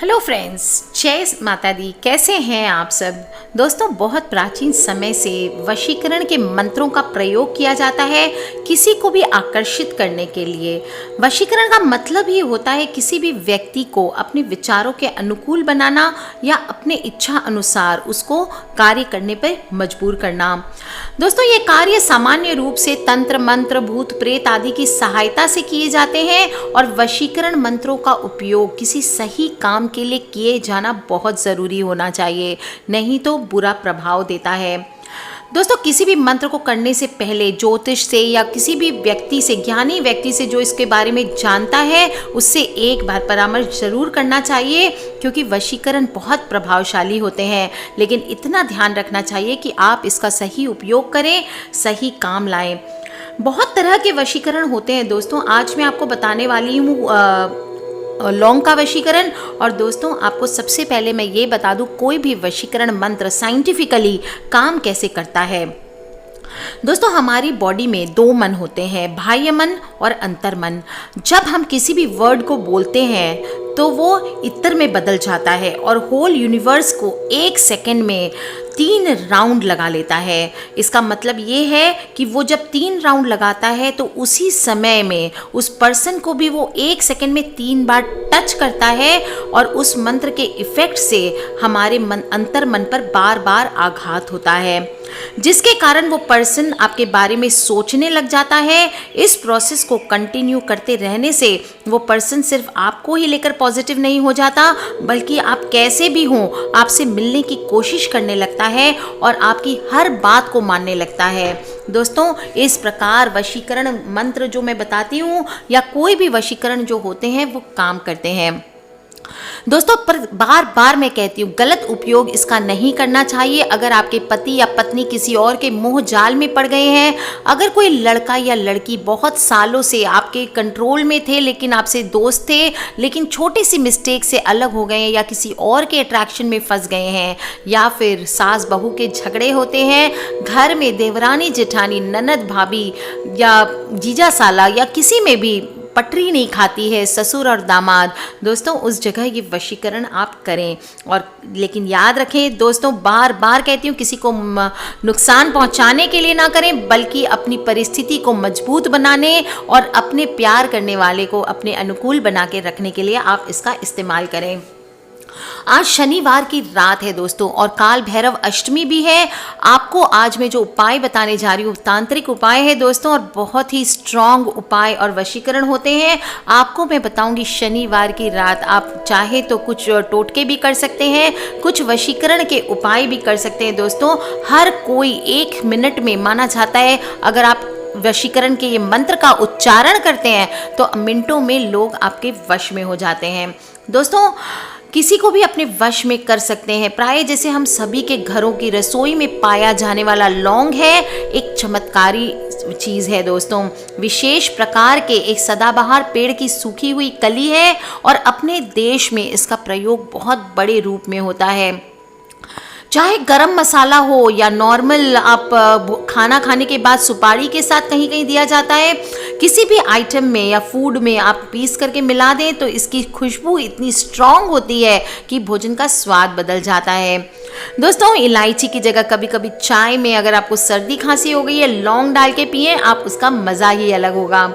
Hello friends, जय माता दी। कैसे हैं आप सब दोस्तों। बहुत प्राचीन समय से वशीकरण के मंत्रों का प्रयोग किया जाता है किसी को भी आकर्षित करने के लिए। वशीकरण का मतलब ही होता है किसी भी व्यक्ति को अपने विचारों के अनुकूल बनाना या अपने इच्छा अनुसार उसको कार्य करने पर मजबूर करना। दोस्तों, ये कार्य सामान्य रूप से तंत्र मंत्र भूत प्रेत आदि की सहायता से किए जाते हैं और वशीकरण मंत्रों का उपयोग किसी सही काम के लिए किए जाना बहुत ज़रूरी होना चाहिए, नहीं तो बुरा प्रभाव देता है। दोस्तों, किसी भी मंत्र को करने से पहले ज्योतिष से या किसी भी व्यक्ति से, ज्ञानी व्यक्ति से जो इसके बारे में जानता है, उससे एक बार परामर्श जरूर करना चाहिए, क्योंकि वशीकरण बहुत प्रभावशाली होते हैं। लेकिन इतना ध्यान रखना चाहिए कि आप इसका सही उपयोग करें, सही काम लाएं। बहुत तरह के वशीकरण होते हैं दोस्तों। आज मैं आपको बताने वाली हूँ लौंग का वशीकरण। और दोस्तों, आपको सबसे पहले मैं ये बता दूं, कोई भी वशीकरण मंत्र साइंटिफिकली काम कैसे करता है। दोस्तों, हमारी बॉडी में दो मन होते हैं, बाह्य मन और अंतर्मन। जब हम किसी भी वर्ड को बोलते हैं तो वो इत्र में बदल जाता है और होल यूनिवर्स को 1 सेकेंड में 3 राउंड लगा लेता है। इसका मतलब ये है कि वो जब 3 राउंड लगाता है तो उसी समय में उस पर्सन को भी वो 1 सेकेंड में 3 बार टच करता है और उस मंत्र के इफेक्ट से हमारे अंतर मन पर बार बार आघात होता है, जिसके कारण वो पर्सन आपके बारे में सोचने लग जाता है। इस प्रोसेस को कंटिन्यू करते रहने से वो पर्सन सिर्फ आपको ही लेकर पॉजिटिव नहीं हो जाता, बल्कि आप कैसे भी हों आपसे मिलने की कोशिश करने लगता है और आपकी हर बात को मानने लगता है। दोस्तों, इस प्रकार वशीकरण मंत्र जो मैं बताती हूँ या कोई भी वशीकरण जो होते हैं वो काम करते हैं। दोस्तों, पर बार बार मैं कहती हूँ, गलत उपयोग इसका नहीं करना चाहिए। अगर आपके पति या पत्नी किसी और के मोह जाल में पड़ गए हैं, अगर कोई लड़का या लड़की बहुत सालों से आपके कंट्रोल में थे लेकिन आपसे दोस्त थे, लेकिन छोटी सी मिस्टेक से अलग हो गए हैं या किसी और के अट्रैक्शन में फंस गए हैं, या फिर सास बहू के झगड़े होते हैं, घर में देवरानी जेठानी ननद भाभी या जीजा साला या किसी में भी पटरी नहीं खाती है, ससुर और दामाद, दोस्तों उस जगह ये वशीकरण आप करें। और लेकिन याद रखें दोस्तों, बार बार कहती हूँ, किसी को नुकसान पहुंचाने के लिए ना करें, बल्कि अपनी परिस्थिति को मजबूत बनाने और अपने प्यार करने वाले को अपने अनुकूल बना के रखने के लिए आप इसका इस्तेमाल करें। आज शनिवार की रात है दोस्तों और काल भैरव अष्टमी भी है। आपको आज मैं जो उपाय बताने जा रही हूँ तांत्रिक उपाय है दोस्तों, और बहुत ही स्ट्रांग उपाय और वशीकरण होते हैं। आपको मैं बताऊंगी शनिवार की रात आप चाहे तो कुछ टोटके भी कर सकते हैं, कुछ वशीकरण के उपाय भी कर सकते हैं। दोस्तों, हर कोई 1 मिनट में माना जाता है, अगर आप वशीकरण के ये मंत्र का उच्चारण करते हैं तो मिनटों में लोग आपके वश में हो जाते हैं। दोस्तों, किसी को भी अपने वश में कर सकते हैं। प्राय जैसे हम सभी के घरों की रसोई में पाया जाने वाला लौंग है, एक चमत्कारी चीज़ है दोस्तों। विशेष प्रकार के एक सदाबहार पेड़ की सूखी हुई कली है और अपने देश में इसका प्रयोग बहुत बड़े रूप में होता है। चाहे गरम मसाला हो या नॉर्मल आप खाना खाने के बाद सुपारी के साथ कहीं कहीं दिया जाता है, किसी भी आइटम में या फूड में आप पीस करके मिला दें तो इसकी खुशबू इतनी स्ट्रांग होती है कि भोजन का स्वाद बदल जाता है। दोस्तों, इलायची की जगह कभी कभी चाय में अगर आपको सर्दी खांसी हो गई है, लौंग डाल के पिएं, आप उसका मज़ा ही अलग होगा।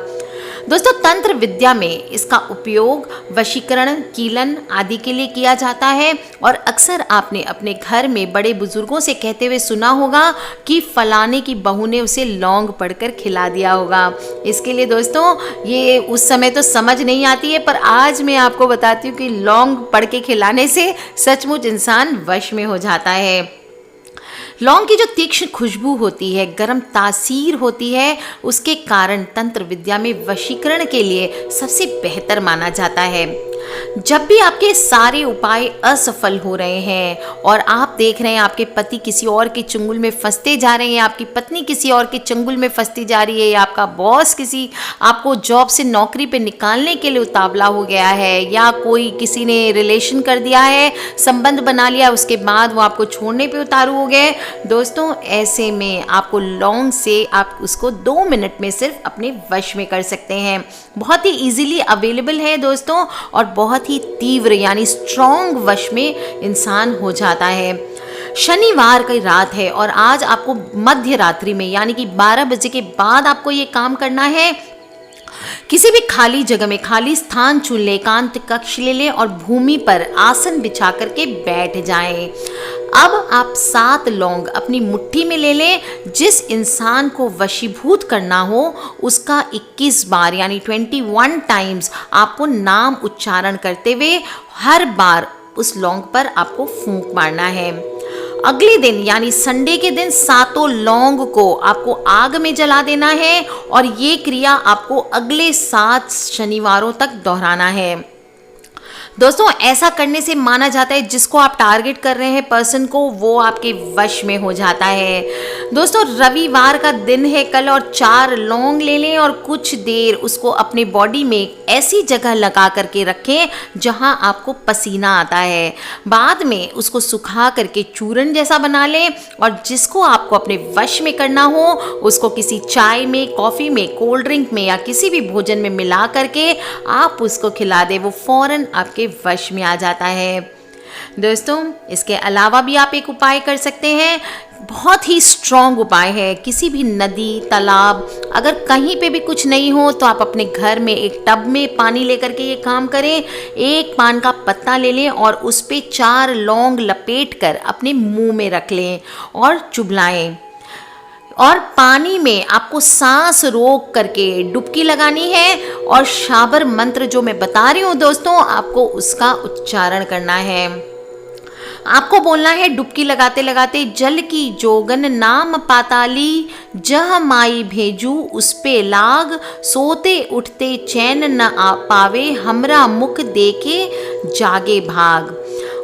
दोस्तों, तंत्र विद्या में इसका उपयोग वशीकरण, कीलन आदि के लिए किया जाता है और अक्सर आपने अपने घर में बड़े बुजुर्गों से कहते हुए सुना होगा कि फलाने की बहू ने उसे लौंग पढ़कर खिला दिया होगा। इसके लिए दोस्तों, ये उस समय तो समझ नहीं आती है, पर आज मैं आपको बताती हूँ कि लौंग पढ़ के खिलाने से सचमुच इंसान वश में हो जाता है। लौंग की जो तीक्ष्ण खुशबू होती है, गर्म तासीर होती है, उसके कारण तंत्र विद्या में वशीकरण के लिए सबसे बेहतर माना जाता है। जब भी आपके सारे उपाय असफल हो रहे हैं और आप देख रहे हैं आपके पति किसी और के चंगुल में फंसते जा रहे हैं, आपकी पत्नी किसी और के चंगुल में फंसती जा रही है, या आपका बॉस किसी आपको जॉब से नौकरी पे निकालने के लिए उतावला हो गया है, या कोई किसी ने रिलेशन कर दिया है, संबंध बना लिया, उसके बाद वो आपको छोड़ने पे उतारू हो गए, दोस्तों ऐसे में आपको लौंग से आप उसको 2 मिनट में सिर्फ अपने वश में कर सकते हैं। बहुत ही इजीली अवेलेबल है दोस्तों और बहुत ही तीव्र यानी स्ट्रॉन्ग वश में इंसान हो जाता है। शनिवार की रात है और आज आपको मध्य रात्रि में यानी कि 12 बजे के बाद आपको ये काम करना है। किसी भी खाली जगह में खाली स्थान चुन ले, एकांत कक्ष ले लें और भूमि पर आसन बिछा करके बैठ जाएं। अब आप 7 लौंग अपनी मुट्ठी में ले लें। जिस इंसान को वशीभूत करना हो उसका 21 बार यानी 21 टाइम्स आपको नाम उच्चारण करते हुए हर बार उस लौंग पर आपको फूंक मारना है। अगले दिन यानी संडे के दिन 7 लौंग को आपको आग में जला देना है और ये क्रिया आपको अगले 7 शनिवारों तक दोहराना है। दोस्तों ऐसा करने से माना जाता है जिसको आप टारगेट कर रहे हैं पर्सन को, वो आपके वश में हो जाता है। दोस्तों रविवार का दिन है कल और 4 लौंग ले लें और कुछ देर उसको अपने बॉडी में ऐसी जगह लगा करके रखें जहां आपको पसीना आता है। बाद में उसको सुखा करके चूर्ण जैसा बना लें और जिसको आपको अपने वश में करना हो उसको किसी चाय में, कॉफ़ी में, कोल्ड ड्रिंक में या किसी भी भोजन में मिला करके आप उसको खिला दें, वो फौरन आपके वश में आ जाता है। दोस्तों इसके अलावा भी आप एक उपाय कर सकते हैं, बहुत ही स्ट्रॉन्ग उपाय है। किसी भी नदी, तालाब अगर कहीं पे भी कुछ नहीं हो तो आप अपने घर में एक टब में पानी लेकर के ये काम करें। एक पान का पत्ता ले लें और उस पे 4 लौंग लपेट कर अपने मुंह में रख लें और चुभलाएं और पानी में आपको सांस रोक करके डुबकी लगानी है और शाबर मंत्र जो मैं बता रही हूँ दोस्तों आपको उसका उच्चारण करना है। आपको बोलना है डुबकी लगाते लगाते, जल की जोगन नाम पाताली, जह माई भेजू उस पे लाग, सोते उठते चैन न आ पावे, हमरा मुख देखे जागे भाग।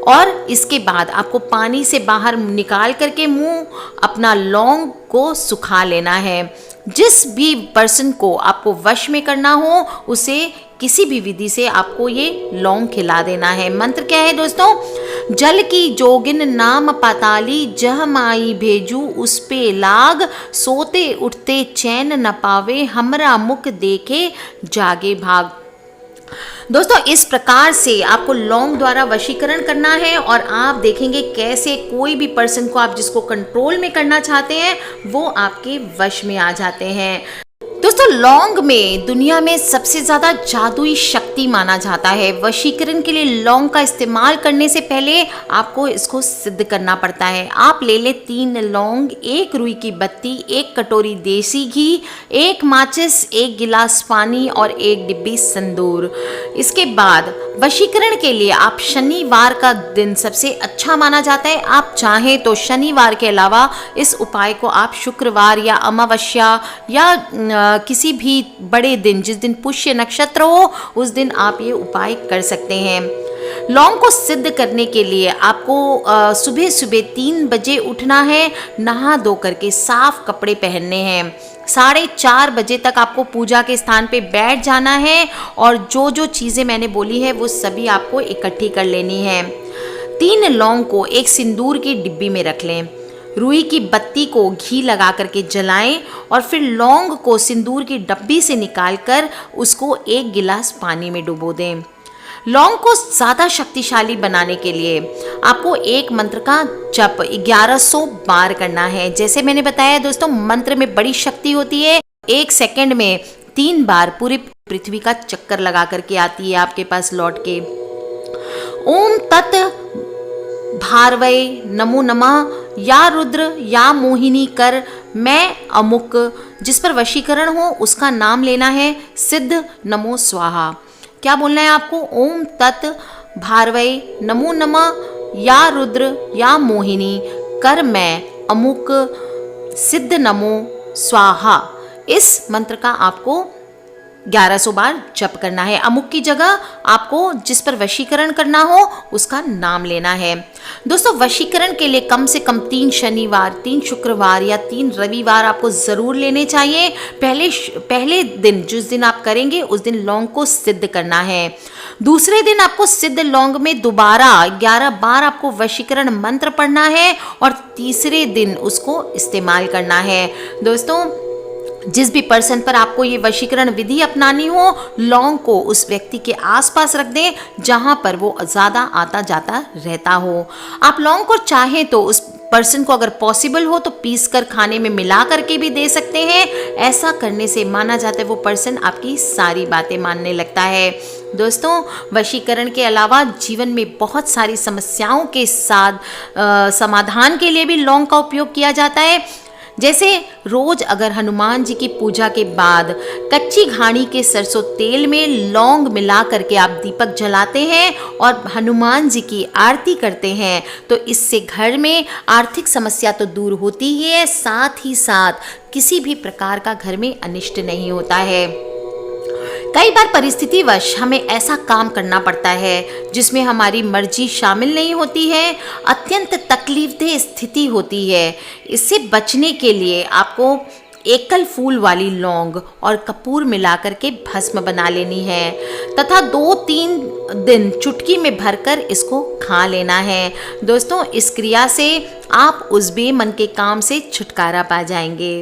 और इसके बाद आपको पानी से बाहर निकाल करके मुंह अपना लौंग को सुखा लेना है। जिस भी पर्सन को आपको वश में करना हो उसे किसी भी विधि से आपको ये लौंग खिला देना है। मंत्र क्या है दोस्तों? जल की जोगिन नाम पाताली, जह माई भेजू उस पे लाग, सोते उठते चैन न पावे, हमरा मुख देखे जागे भाग। दोस्तों इस प्रकार से आपको लौंग द्वारा वशीकरण करना है और आप देखेंगे कैसे कोई भी पर्सन को आप जिसको कंट्रोल में करना चाहते हैं वो आपके वश में आ जाते हैं। दोस्तों लौंग में दुनिया में सबसे ज़्यादा जादुई शक्ति माना जाता है। वशीकरण के लिए लौंग का इस्तेमाल करने से पहले आपको इसको सिद्ध करना पड़ता है। आप ले लें 3 लौंग, 1 रुई की बत्ती, 1 कटोरी देसी घी, 1 माचिस, 1 गिलास पानी और 1 डिब्बी सिंदूर। इसके बाद वशीकरण के लिए आप शनिवार का दिन सबसे अच्छा माना जाता है। आप चाहें तो शनिवार के अलावा इस उपाय को आप शुक्रवार या अमावस्या या किसी भी बड़े दिन जिस दिन पुष्य नक्षत्र हो उस दिन आप ये उपाय कर सकते हैं। लौंग को सिद्ध करने के लिए आपको सुबह सुबह 3 बजे उठना है, नहा धो करके साफ कपड़े पहनने हैं। 4:30 बजे तक आपको पूजा के स्थान पे बैठ जाना है और जो जो चीज़ें मैंने बोली है वो सभी आपको इकट्ठी कर लेनी है। 3 लौंग को एक सिंदूर की डिब्बी में रख लें, रुई की बत्ती को घी लगा करके जलाएं और फिर लौंग को सिंदूर की डब्बी से निकालकर उसको 1 गिलास पानी में डुबो दें। लौंग को ज़्यादा शक्तिशाली बनाने के लिए आपको एक मंत्र का जप 1100 बार करना है। जैसे मैंने बताया दोस्तों मंत्र में बड़ी शक्ति होती है। 1 सेकंड में 3 बार पूरी पृथ्वी का चक्कर लगा करके आती है आपके पास लौट के। ओम तत् भारवै नमो नमः, या रुद्र या मोहिनी कर मैं अमुक। जिस पर वशीकरण हो उसका नाम लेना है, सिद्ध नमो स्वाहा। क्या बोलना है आपको? ओम तत् भारवै नमो नमः, या रुद्र या मोहिनी कर मैं अमुक, सिद्ध नमो स्वाहा। इस मंत्र का आपको 1100 बार जप करना है। अमुक की जगह आपको जिस पर वशीकरण करना हो उसका नाम लेना है। दोस्तों वशीकरण के लिए कम से कम 3 शनिवार, 3 शुक्रवार या 3 रविवार आपको ज़रूर लेने चाहिए। पहले दिन जिस दिन आप करेंगे उस दिन लौंग को सिद्ध करना है। दूसरे दिन आपको सिद्ध लौंग में दोबारा 11 बार आपको वशीकरण मंत्र पढ़ना है और तीसरे दिन उसको इस्तेमाल करना है। दोस्तों जिस भी पर्सन पर आपको ये वशीकरण विधि अपनानी हो, लौंग को उस व्यक्ति के आसपास रख दें जहां पर वो ज़्यादा आता जाता रहता हो। आप लौंग को चाहें तो उस पर्सन को अगर पॉसिबल हो तो पीस कर खाने में मिला करके भी दे सकते हैं। ऐसा करने से माना जाता है वो पर्सन आपकी सारी बातें मानने लगता है। दोस्तों, वशीकरण के अलावा जीवन में बहुत सारी समस्याओं के साथ समाधान के लिए भी लौंग का उपयोग किया जाता है। जैसे रोज अगर हनुमान जी की पूजा के बाद कच्ची घानी के सरसों तेल में लौंग मिला करके आप दीपक जलाते हैं और हनुमान जी की आरती करते हैं तो इससे घर में आर्थिक समस्या तो दूर होती ही है, साथ ही साथ किसी भी प्रकार का घर में अनिष्ट नहीं होता है। कई बार परिस्थितिवश हमें ऐसा काम करना पड़ता है जिसमें हमारी मर्जी शामिल नहीं होती है, अत्यंत तकलीफदेह स्थिति होती है। इससे बचने के लिए आपको एकल फूल वाली लौंग और कपूर मिलाकर के भस्म बना लेनी है तथा 2-3 दिन चुटकी में भरकर इसको खा लेना है। दोस्तों, इस क्रिया से आप उस बेमन के काम से छुटकारा पा जाएंगे।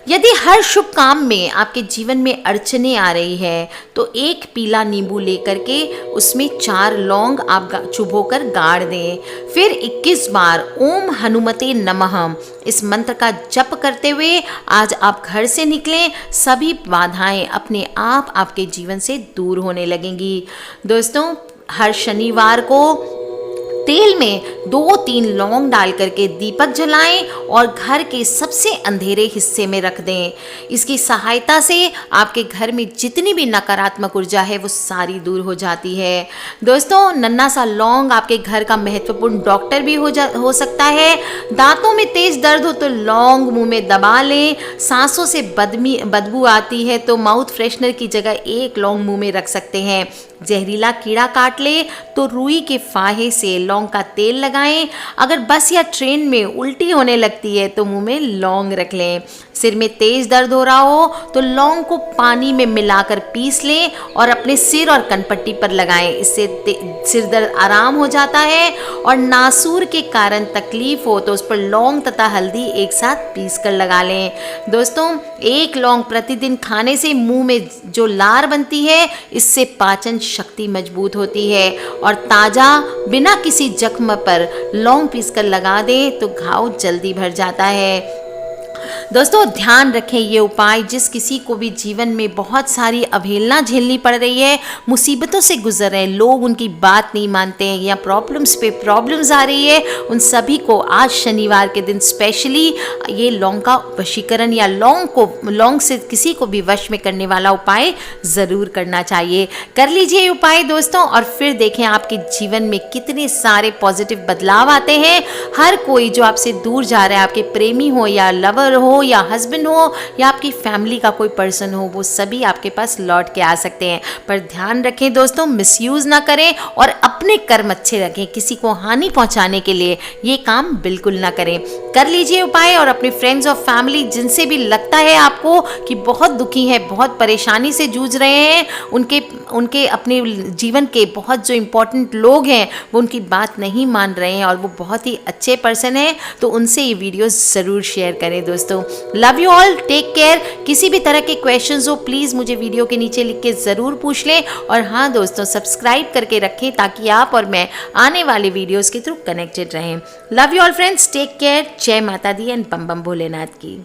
यदि हर शुभ काम में आपके जीवन में अड़चने आ रही है तो एक पीला नींबू लेकर के उसमें 4 लौंग आप चुभोकर गाड़ दें। फिर 21 बार ओम हनुमते नमः इस मंत्र का जप करते हुए आज आप घर से निकलें, सभी बाधाएं अपने आप आपके जीवन से दूर होने लगेंगी। दोस्तों, हर शनिवार को तेल में 2-3 लौंग डाल करके दीपक जलाएं और घर के सबसे अंधेरे हिस्से में रख दें। इसकी सहायता से आपके घर में जितनी भी नकारात्मक ऊर्जा है वो सारी दूर हो जाती है। दोस्तों, नन्हा सा लौंग आपके घर का महत्वपूर्ण डॉक्टर भी हो सकता है। दांतों में तेज दर्द हो तो लौंग मुंह में दबा लें। सांसों से बदबू आती है तो माउथ फ्रेशनर की जगह 1 लौंग मुंह में रख सकते हैं। जहरीला कीड़ा काट ले तो रुई के फाहे से लौंग का तेल लगाएं। अगर बस या ट्रेन में उल्टी होने लगती है तो मुंह में लौंग रख लें। सिर में तेज दर्द हो रहा हो तो लौंग को पानी में मिलाकर पीस लें और अपने सिर और कनपट्टी पर लगाएं। इससे सिर दर्द आराम हो जाता है। और नासूर के कारण तकलीफ हो तो उस पर लौंग तथा हल्दी एक साथ पीस कर लगा लें। दोस्तों, 1 लौंग प्रतिदिन खाने से मुंह में जो लार बनती है इससे पाचन शक्ति मजबूत होती है और ताज़ा बिना किसी जख्म पर लौंग पीसकर लगा दें तो घाव जल्दी भर जाता है। दोस्तों, ध्यान रखें ये उपाय जिस किसी को भी जीवन में बहुत सारी अवहेलना झेलनी पड़ रही है, मुसीबतों से गुजर रहे हैं, लोग उनकी बात नहीं मानते हैं या प्रॉब्लम्स पे प्रॉब्लम्स आ रही है, उन सभी को आज शनिवार के दिन स्पेशली ये लौंग का वशीकरण या लौंग से किसी को भी वश में करने वाला उपाय ज़रूर करना चाहिए। कर लीजिए ये उपाय दोस्तों और फिर देखें आपके जीवन में कितने सारे पॉजिटिव बदलाव आते हैं। हर कोई जो आपसे दूर जा रहा है, आपके प्रेमी हो या लवर हो या हस्बैंड हो या आपकी फैमिली का कोई पर्सन हो, वो सभी आपके पास लौट के आ सकते हैं। पर ध्यान रखें दोस्तों, मिसयूज़ ना करें और अपने कर्म अच्छे रखें। किसी को हानि पहुंचाने के लिए ये काम बिल्कुल ना करें। कर लीजिए उपाय और अपने फ्रेंड्स और फैमिली जिनसे भी लगता है आपको कि बहुत दुखी है, बहुत परेशानी से जूझ रहे हैं, उनके अपने जीवन के बहुत जो इम्पोर्टेंट लोग हैं वो उनकी बात नहीं मान रहे हैं और वो बहुत ही अच्छे पर्सन हैं, तो उनसे ये वीडियो ज़रूर शेयर करें दोस्तों। Love you all, take care. किसी भी तरह के क्वेश्चंस हो प्लीज़ मुझे वीडियो के नीचे लिख के ज़रूर पूछ लें। और हाँ दोस्तों, सब्सक्राइब करके रखें ताकि आप और मैं आने वाले वीडियोज़ के थ्रू कनेक्टेड रहें। Love you all friends, take care. जय माता दी एंड बम बम भोलेनाथ की।